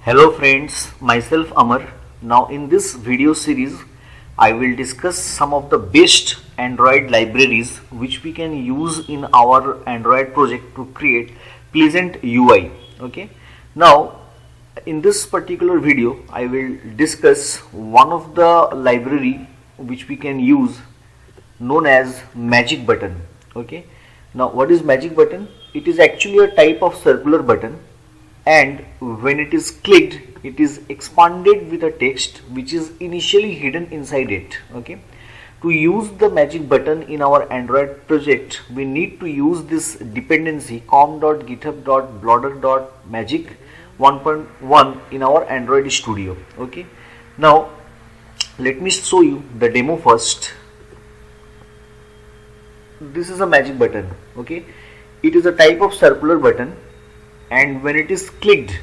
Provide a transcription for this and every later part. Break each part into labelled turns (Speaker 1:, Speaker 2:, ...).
Speaker 1: Hello friends, myself Amar. Now in this video series I will discuss some of the best Android libraries which we can use in our Android project to create pleasant UI. Okay. Now in this particular video I will discuss one of the library which we can use known as magic button. Okay. Now what is magic button? It is actually a type of circular button, and when it is clicked it is expanded with a text which is initially hidden inside it. Okay, to use the magic button in our Android project we need to use this dependency com.github.bloder.magic 1.1 in our Android studio. Okay, now let me show you the demo first. This is a magic button. Okay, it is a type of circular button, and when it is clicked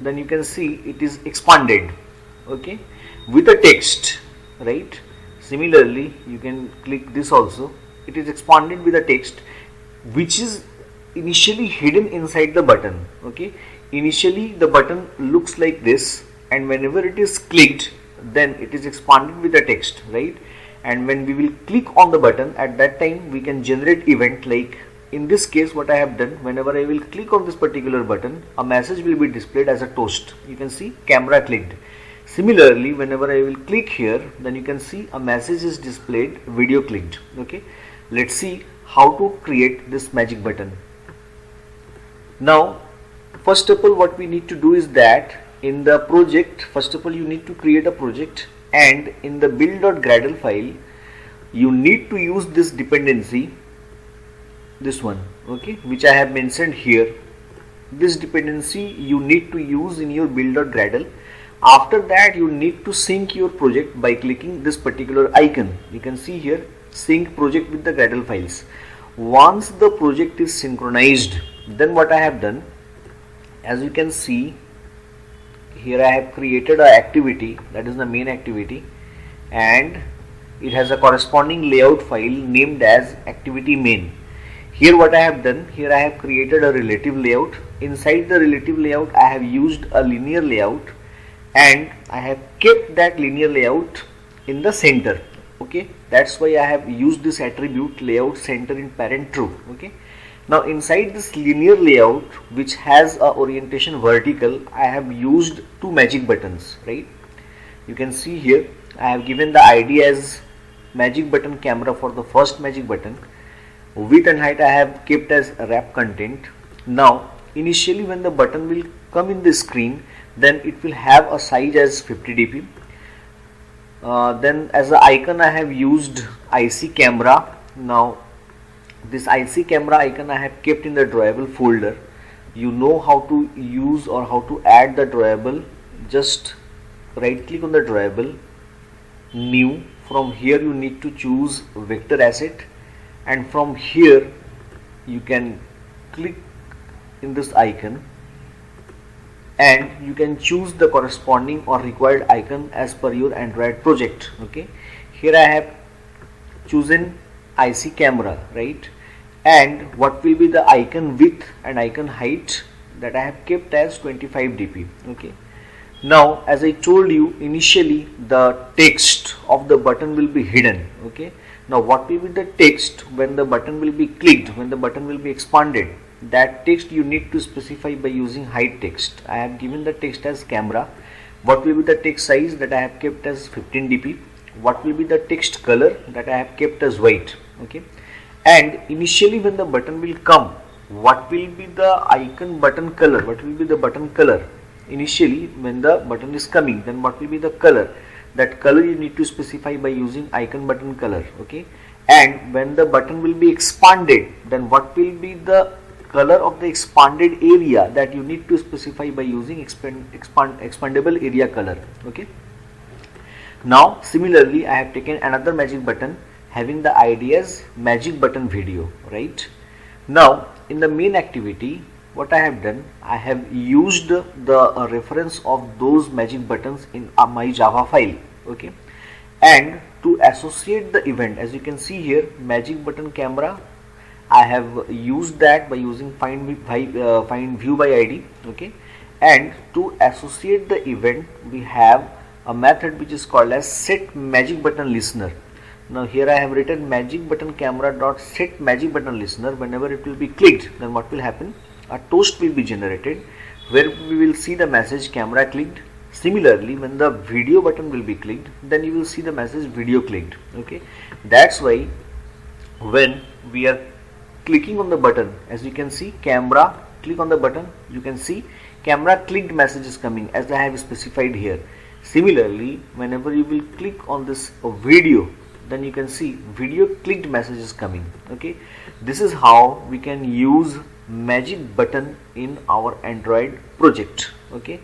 Speaker 1: then you can see it is expanded, okay, with a text, right? Similarly you can click this also, it is expanded with a text which is initially hidden inside the button. Okay, initially the button looks like this, and whenever it is clicked then it is expanded with the text, right? And when we will click on the button, at that time we can generate event. Like in this case what I have done, whenever I will click on this particular button a message will be displayed as a toast. You can see camera clicked. Similarly whenever I will click here then you can see a message is displayed video clicked. Okay, let's see how to create this magic button. Now first of all what we need to do is that in the project, first of all you need to create a project, and in the build.gradle file you need to use this dependency, this one, okay, which I have mentioned here. This dependency you need to use in your build.gradle. After that you need to sync your project by clicking this particular icon. You can see here sync project with the Gradle files. Once the project is synchronized, then what I have done, as you can see here, I have created an activity, that is the main activity, and it has a corresponding layout file named as activity main. Here what I have done, here I have created a relative layout. Inside the relative layout I have used a linear layout, and I have kept that linear layout in the center. Okay, that's why I have used this attribute layout center in parent true. Okay, now inside this linear layout which has a orientation vertical, I have used two magic buttons, right? You can see here I have given the ID as magic button camera for the first magic button. Width and height I have kept as wrap content. Now initially when the button will come in the screen then it will have a size as 50 dp. Then as an icon I have used IC camera. Now this IC camera icon I have kept in the drawable folder. You know how to use or how to add the drawable. Just right click on the drawable, new. From here you need to choose vector asset, and from here you can click in this icon and you can choose the corresponding or required icon as per your Android project. Okay, here I have chosen IC camera, right? And what will be the icon width and icon height, that I have kept as 25 dp. Okay, now as I told you initially the text of the button will be hidden. Okay, now what will be the text when the button will be clicked, when the button will be expanded? That text you need to specify by using hide text. I have given the text as camera. What will be the text size, that I have kept as 15 dp. What will be the text color, that I have kept as white. Okay, and initially when the button will come, what will be the icon button color, what will be the button color? Initially when the button is coming, then what will be the color? That color you need to specify by using icon button color. Okay, and when the button will be expanded, then what will be the color of the expanded area, that you need to specify by using expandable area color. Okay, now similarly I have taken another magic button having the ID as magic button video, right? Now in the main activity what I have done, I have used the reference of those magic buttons in my Java file. Okay, and to associate the event, as you can see here, magic button camera, I have used that by using find view by ID. Okay, And to associate the event, we have a method which is called as set magic button listener. Now here I have written magic button camera dot set magic button listener. Whenever it will be clicked, then what will happen? A toast will be generated where we will see the message camera clicked. Similarly, when the video button will be clicked, then you will see the message video clicked. Okay, that's why when we are clicking on the button, as you can see, camera click on the button, you can see camera clicked message is coming as I have specified here. Similarly, whenever you will click on this video, then you can see video clicked message is coming. Okay, this is how we can use magic button in our Android project. Okay,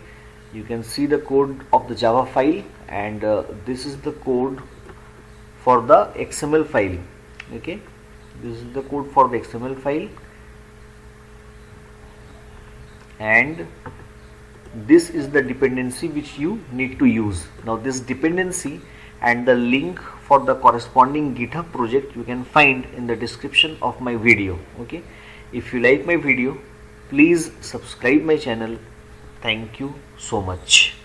Speaker 1: you can see the code of the Java file, and this is the code for the XML file. Okay, this is the code for the XML file, and this is the dependency which you need to use. Now this dependency and the link for the corresponding GitHub project you can find in the description of my video. Okay, if you like my video, please subscribe my channel. Thank you so much.